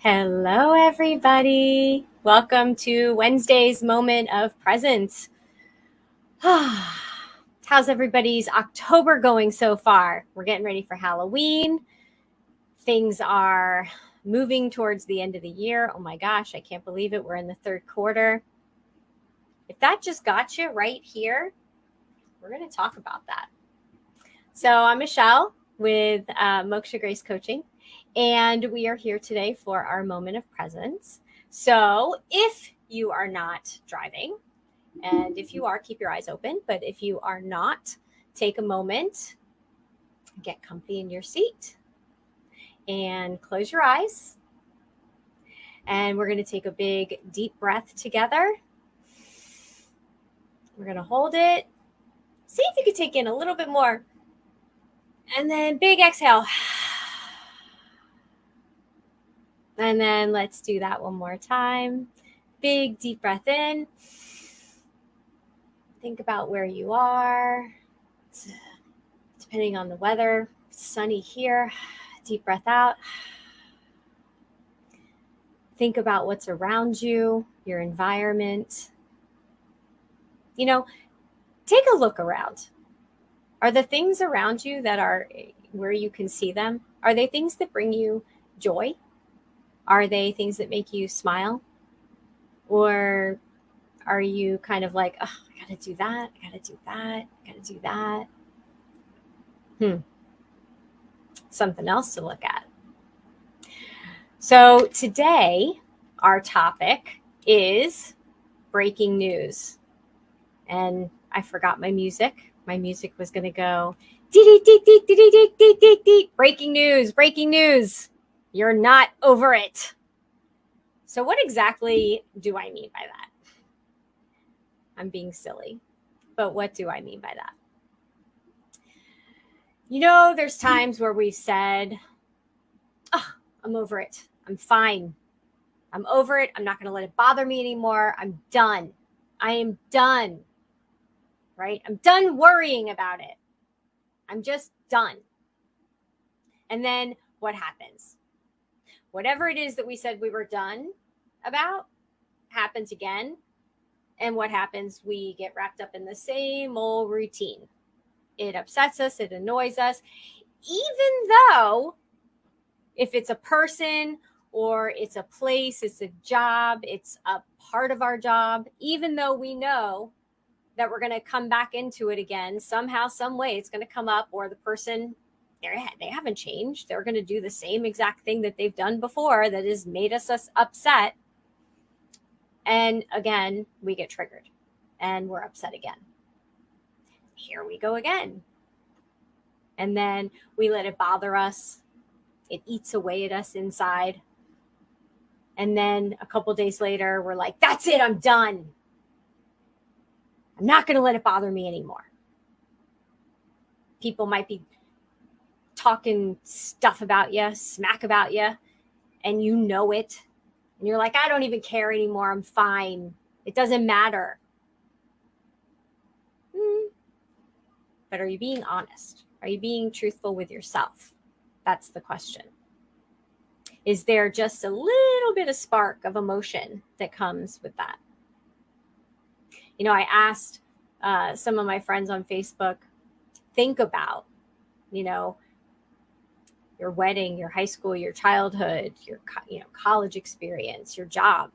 Hello, everybody. Welcome to Wednesday's Moment of Presence. How's everybody's October going so far? We're getting ready for Halloween. Things are moving towards the end of the year. Oh my gosh, I can't believe it. We're in the third quarter. If that just got you right here, we're going to talk about that. So I'm Michelle with Moksha Grace Coaching. And we are here today for our moment of presence. So if you are not driving, and if you are, keep your eyes open. But if you are not, take a moment, get comfy in your seat, and close your eyes. And we're going to take a big, deep breath together. We're going to hold it. See if you can take in a little bit more. And then big exhale. And then let's do that one more time. Big, deep breath in. Think about where you are. Depending on the weather, sunny here. Deep breath out. Think about what's around you, your environment. Take a look around. Are the things around you that are where you can see them, are they things that bring you joy? Are they things that make you smile? Or are you kind of like, oh, I got to do that. I got to do that. I got to do that. Something else to look at. So today, our topic is breaking news. And I forgot my music. My music was going to go, breaking news, breaking news. You're not over it. So what exactly do I mean by that? I'm being silly, but what do I mean by that? There's times where we've said, oh, I'm over it. I'm fine. I'm over it. I'm not going to let it bother me anymore. I'm done. I am done. Right? I'm done worrying about it. I'm just done. And then what happens? Whatever it is that we said we were done about happens again. And what happens? We get wrapped up in the same old routine. It upsets us. It annoys us. Even though if it's a person or it's a place, it's a job, it's a part of our job, even though we know that we're going to come back into it again, somehow, some way it's going to come up, or the person, they haven't changed. They're going to do the same exact thing that they've done before that has made us upset. And again, we get triggered and we're upset again. Here we go again. And then we let it bother us. It eats away at us inside. And then a couple days later, we're like, that's it, I'm done. I'm not going to let it bother me anymore. People might be talking stuff about you, smack about you, and you know it. And you're like, I don't even care anymore. I'm fine. It doesn't matter. But are you being honest? Are you being truthful with yourself? That's the question. Is there just a little bit of spark of emotion that comes with that? I asked some of my friends on Facebook, think about, your wedding, your high school, your childhood, your college experience, your job.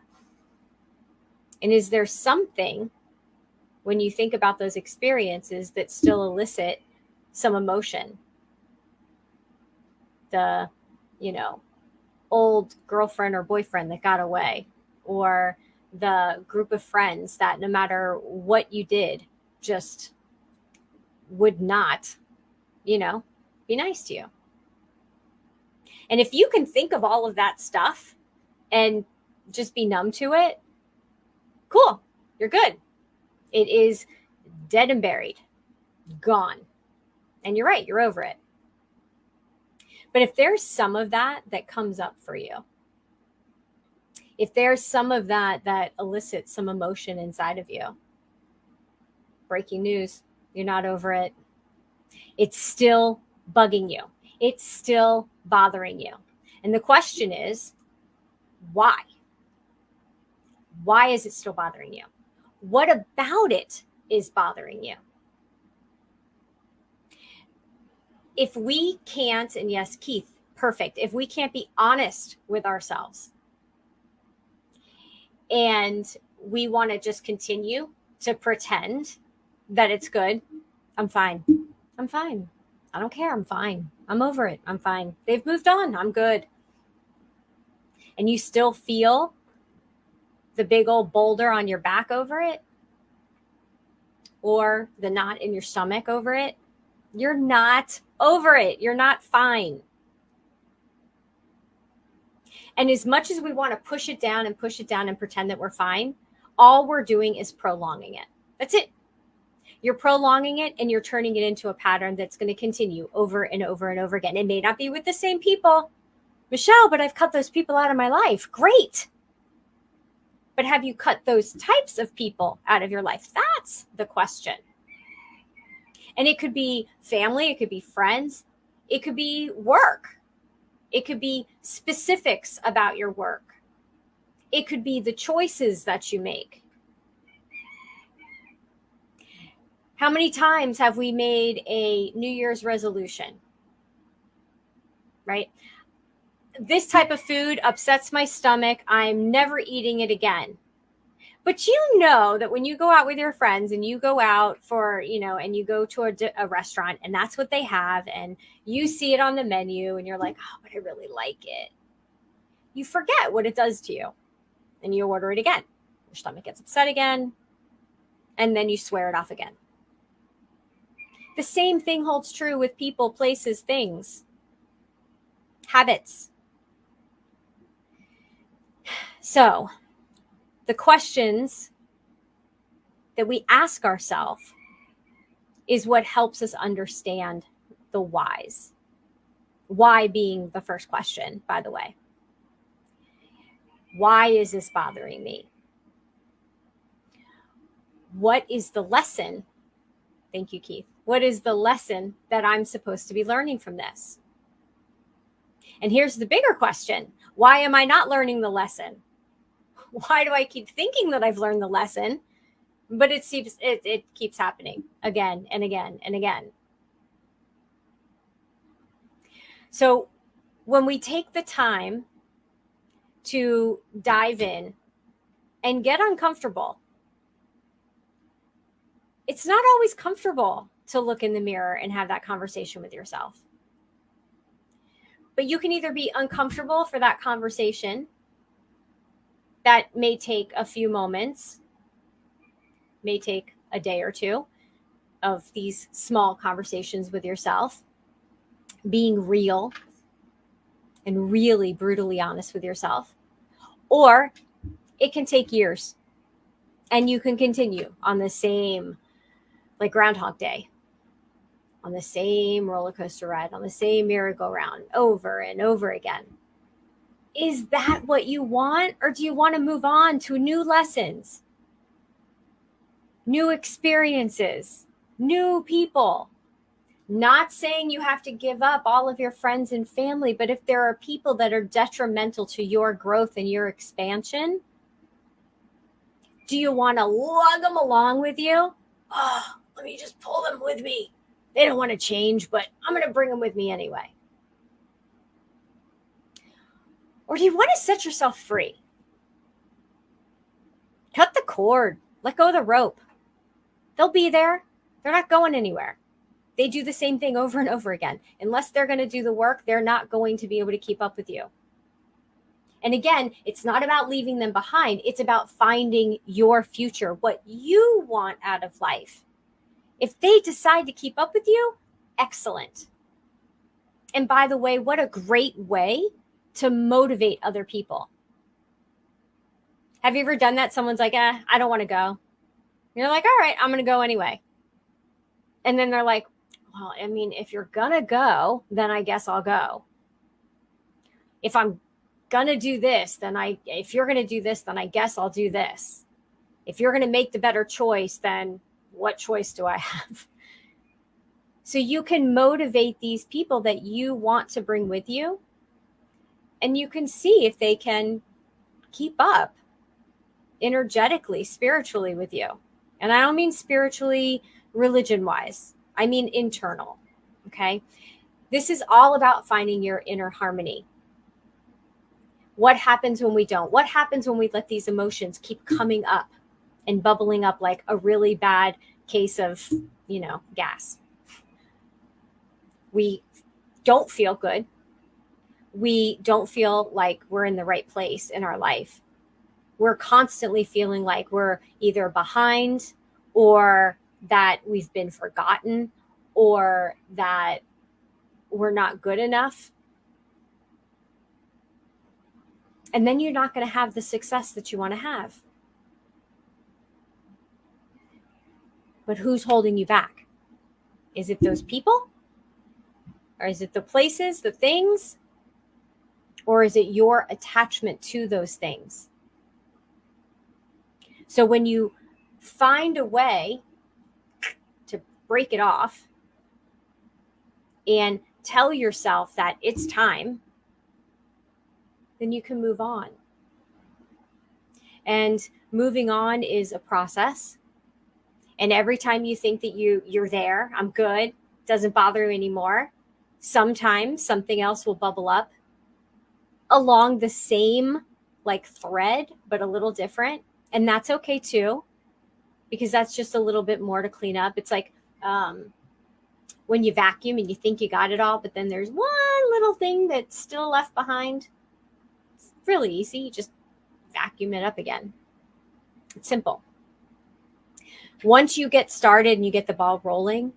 And is there something when you think about those experiences that still elicit some emotion? The, old girlfriend or boyfriend that got away, or the group of friends that no matter what you did, just would not, be nice to you. And if you can think of all of that stuff and just be numb to it, cool, you're good. It is dead and buried, gone. And you're right, you're over it. But if there's some of that comes up for you, if there's some of that elicits some emotion inside of you, breaking news, you're not over it. It's still bugging you. It's still bothering you. And the question is, Why? Why is it still bothering you? What about it is bothering you? If we can't, and yes, Keith, perfect. If we can't be honest with ourselves and we want to just continue to pretend that it's good, I'm fine. I'm fine. I don't care. I'm fine. I'm over it. I'm fine. They've moved on. I'm good. And you still feel the big old boulder on your back over it, or the knot in your stomach over it, you're not over it. You're not fine. And as much as we want to push it down and pretend that we're fine, all we're doing is prolonging it. That's it. You're prolonging it and you're turning it into a pattern that's going to continue over and over and over again. It may not be with the same people, Michelle, but I've cut those people out of my life. Great. But have you cut those types of people out of your life? That's the question. And it could be family, it could be friends, it could be work. It could be specifics about your work. It could be the choices that you make. How many times have we made a New Year's resolution? Right? This type of food upsets my stomach. I'm never eating it again. But you know that when you go out with your friends and you go out for, and you go to a restaurant and that's what they have and you see it on the menu and you're like, oh, but I really like it. You forget what it does to you and you order it again. Your stomach gets upset again and then you swear it off again. The same thing holds true with people, places, things, habits. So the questions that we ask ourselves is what helps us understand the whys. Why being the first question, by the way. Why is this bothering me? What is the lesson? Thank you, Keith. What is the lesson that I'm supposed to be learning from this? And here's the bigger question. Why am I not learning the lesson? Why do I keep thinking that I've learned the lesson, but it keeps happening again and again and again? So when we take the time to dive in and get uncomfortable, it's not always comfortable to look in the mirror and have that conversation with yourself. But you can either be uncomfortable for that conversation. That may take a few moments, may take a day or two of these small conversations with yourself, being real and really brutally honest with yourself. Or it can take years and you can continue on the same, like Groundhog Day, on the same roller coaster ride, on the same merry-go-round over and over again. Is that what you want? Or do you want to move on to new lessons, new experiences, new people? Not saying you have to give up all of your friends and family, but if there are people that are detrimental to your growth and your expansion, do you want to lug them along with you? Oh, let me just pull them with me. They don't want to change, but I'm going to bring them with me anyway. Or do you want to set yourself free? Cut the cord. Let go of the rope. They'll be there. They're not going anywhere. They do the same thing over and over again. Unless they're going to do the work, they're not going to be able to keep up with you. And again, it's not about leaving them behind. It's about finding your future, what you want out of life. If they decide to keep up with you, excellent. And by the way, what a great way to motivate other people. Have you ever done that? Someone's like, I don't want to go. You're like, all right, I'm going to go anyway. And then they're like, well, I mean, if you're going to go, then I guess I'll go. If I'm going to do this, if you're going to do this, then I guess I'll do this. If you're going to make the better choice, then what choice do I have? So you can motivate these people that you want to bring with you. And you can see if they can keep up energetically, spiritually with you. And I don't mean spiritually, religion-wise. I mean internal, okay? This is all about finding your inner harmony. What happens when we don't? What happens when we let these emotions keep coming up and bubbling up like a really bad case of, gas? We don't feel good. We don't feel like we're in the right place in our life. We're constantly feeling like we're either behind, or that we've been forgotten, or that we're not good enough. And then you're not going to have the success that you want to have. But who's holding you back? Is it those people? Or is it the places, the things? Or is it your attachment to those things? So when you find a way to break it off and tell yourself that it's time, then you can move on. And moving on is a process. And every time you think that you're there, I'm good, doesn't bother you anymore, sometimes something else will bubble up along the same thread, but a little different. And that's okay too, because that's just a little bit more to clean up. It's like when you vacuum and you think you got it all, but then there's one little thing that's still left behind. It's really easy. You just vacuum it up again. It's simple. Once you get started and you get the ball rolling,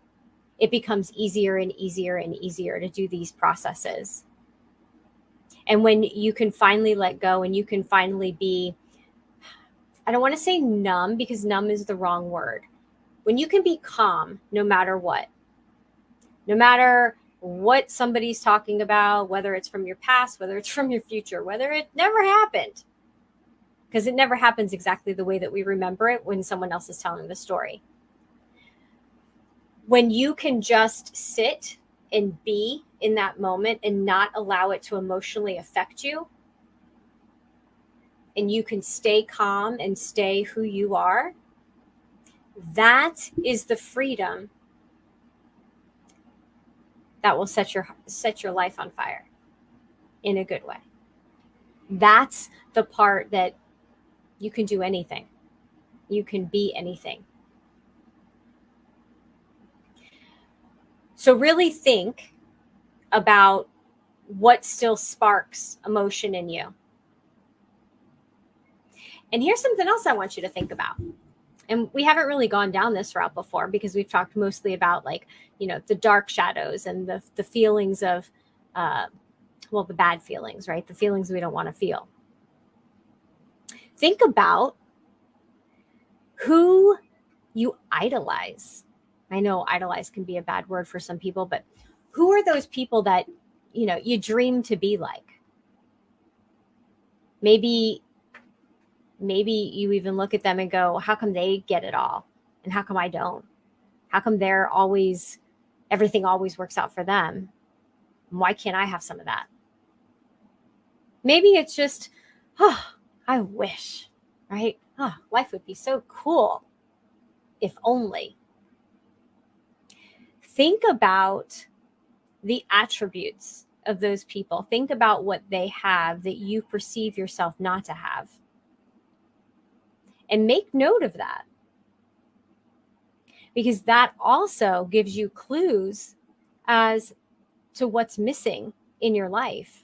it becomes easier and easier and easier to do these processes. And when you can finally let go and you can finally be, I don't want to say numb, because numb is the wrong word. When you can be calm no matter what somebody's talking about, whether it's from your past, whether it's from your future, whether it never happened, because it never happens exactly the way that we remember it when someone else is telling the story. When you can just sit and be in that moment and not allow it to emotionally affect you, and you can stay calm and stay who you are, that is the freedom that will set your life on fire in a good way. That's the part that you can do anything. You can be anything. So really think about what still sparks emotion in you. And here's something else I want you to think about. And we haven't really gone down this route before, because we've talked mostly about the dark shadows and the feelings of, the bad feelings, right? The feelings we don't want to feel. Think about who you idolize. I know idolize can be a bad word for some people, but who are those people that, you dream to be like? Maybe you even look at them and go, how come they get it all? And how come I don't? How come everything always works out for them? Why can't I have some of that? Maybe it's just, I wish, right? Life would be so cool if only. Think about the attributes of those people. Think about what they have that you perceive yourself not to have. And make note of that, because that also gives you clues as to what's missing in your life.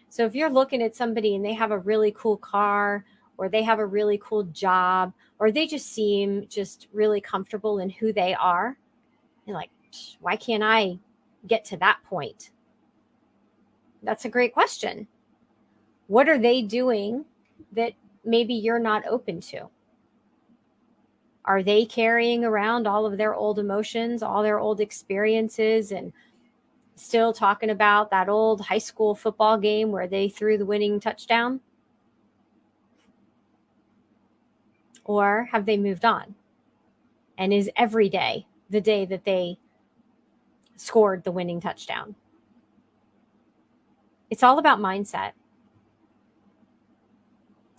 So if you're looking at somebody and they have a really cool car, or they have a really cool job, or they just seem just really comfortable in who they are, you're like, why can't I get to that point? That's a great question. What are they doing that maybe you're not open to? Are they carrying around all of their old emotions, all their old experiences, and still talking about that old high school football game where they threw the winning touchdown? Or have they moved on? And is every day the day that they scored the winning touchdown? It's all about mindset.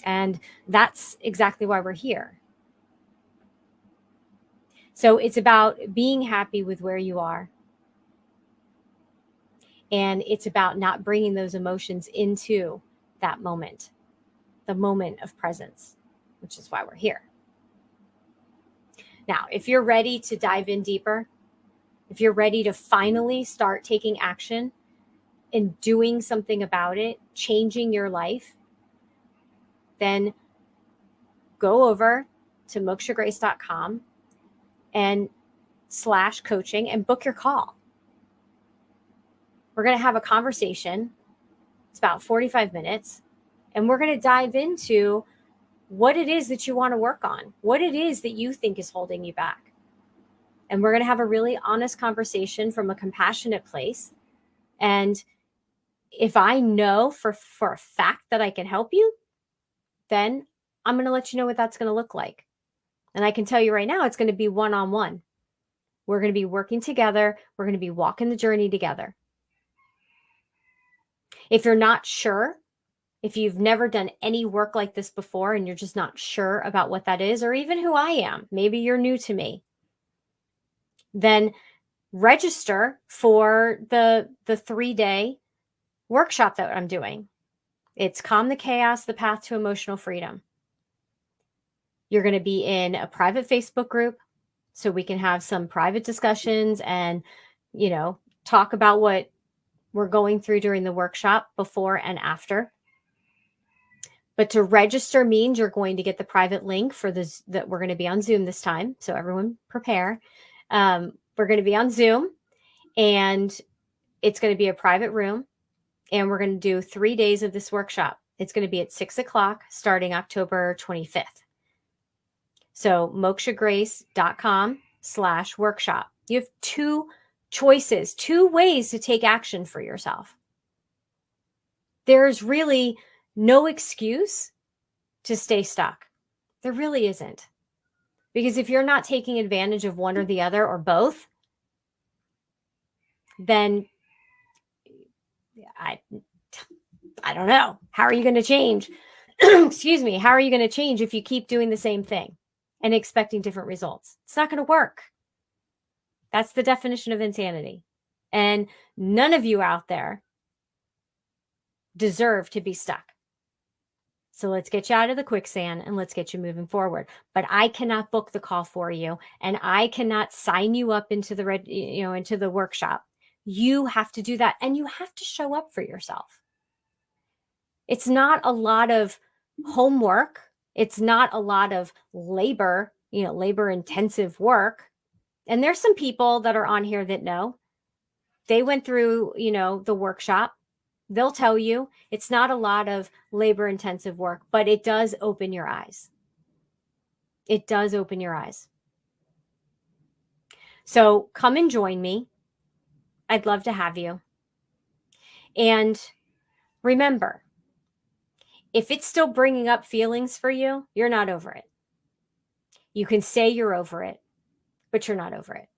And that's exactly why we're here. So it's about being happy with where you are. And it's about not bringing those emotions into that moment, the moment of presence, which is why we're here. Now, if you're ready to dive in deeper, if you're ready to finally start taking action and doing something about it, changing your life, then go over to mokshagrace.com and /coaching and book your call. We're going to have a conversation. It's about 45 minutes. And we're going to dive into what it is that you want to work on, what it is that you think is holding you back. And we're going to have a really honest conversation from a compassionate place. And if I know for a fact that I can help you, then I'm going to let you know what that's going to look like. And I can tell you right now, it's going to be one-on-one. We're going to be working together. We're going to be walking the journey together. If you're not sure, if you've never done any work like this before and you're just not sure about what that is, or even who I am, maybe you're new to me, then register for the 3-day workshop that I'm doing. It's Calm the Chaos, the Path to Emotional Freedom. You're going to be in a private Facebook group so we can have some private discussions and, talk about what we're going through during the workshop before and after. But to register means you're going to get the private link for this, that we're going to be on Zoom this time. So everyone prepare. We're going to be on Zoom and it's going to be a private room. And we're going to do 3 days of this workshop. It's going to be at 6:00 starting October 25th. So mokshagrace.com/workshop. You have 2 choices, 2 ways to take action for yourself. There's really no excuse to stay stuck. There really isn't. Because if you're not taking advantage of one or the other or both, then I don't know. How are you going to change? Excuse me. How are you going to change if you keep doing the same thing and expecting different results? It's not going to work. That's the definition of insanity. And none of you out there deserve to be stuck. So let's get you out of the quicksand and let's get you moving forward. But I cannot book the call for you and I cannot sign you up into the into the workshop. You have to do that and you have to show up for yourself. It's not a lot of homework. It's not a lot of labor, labor intensive work. And there's some people that are on here that know. They went through, the workshop. They'll tell you it's not a lot of labor intensive work, but it does open your eyes. It does open your eyes. So come and join me. I'd love to have you. And remember, if it's still bringing up feelings for you, you're not over it. You can say you're over it, but you're not over it.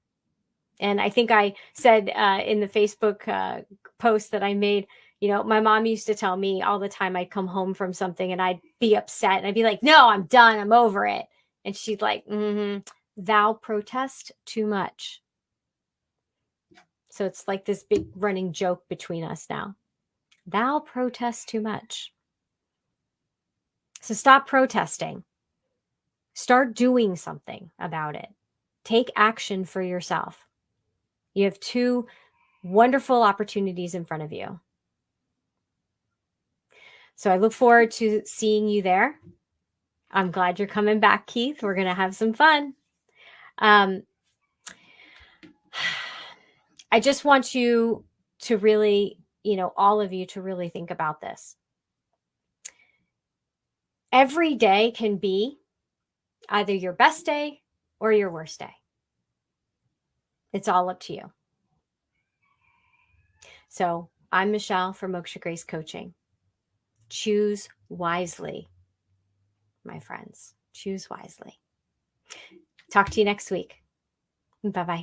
And I think I said in the Facebook post that I made, my mom used to tell me all the time I'd come home from something and I'd be upset and I'd be like, no, I'm done. I'm over it. And she'd like, thou protest too much. So it's like this big running joke between us now. Thou protest too much. So stop protesting. Start doing something about it. Take action for yourself. You have 2 wonderful opportunities in front of you. So I look forward to seeing you there. I'm glad you're coming back, Keith. We're going to have some fun. I just want you to really, all of you to really think about this. Every day can be either your best day or your worst day. It's all up to you. So I'm Michelle from Moksha Grace Coaching. Choose wisely, my friends. Choose wisely. Talk to you next week. Bye-bye.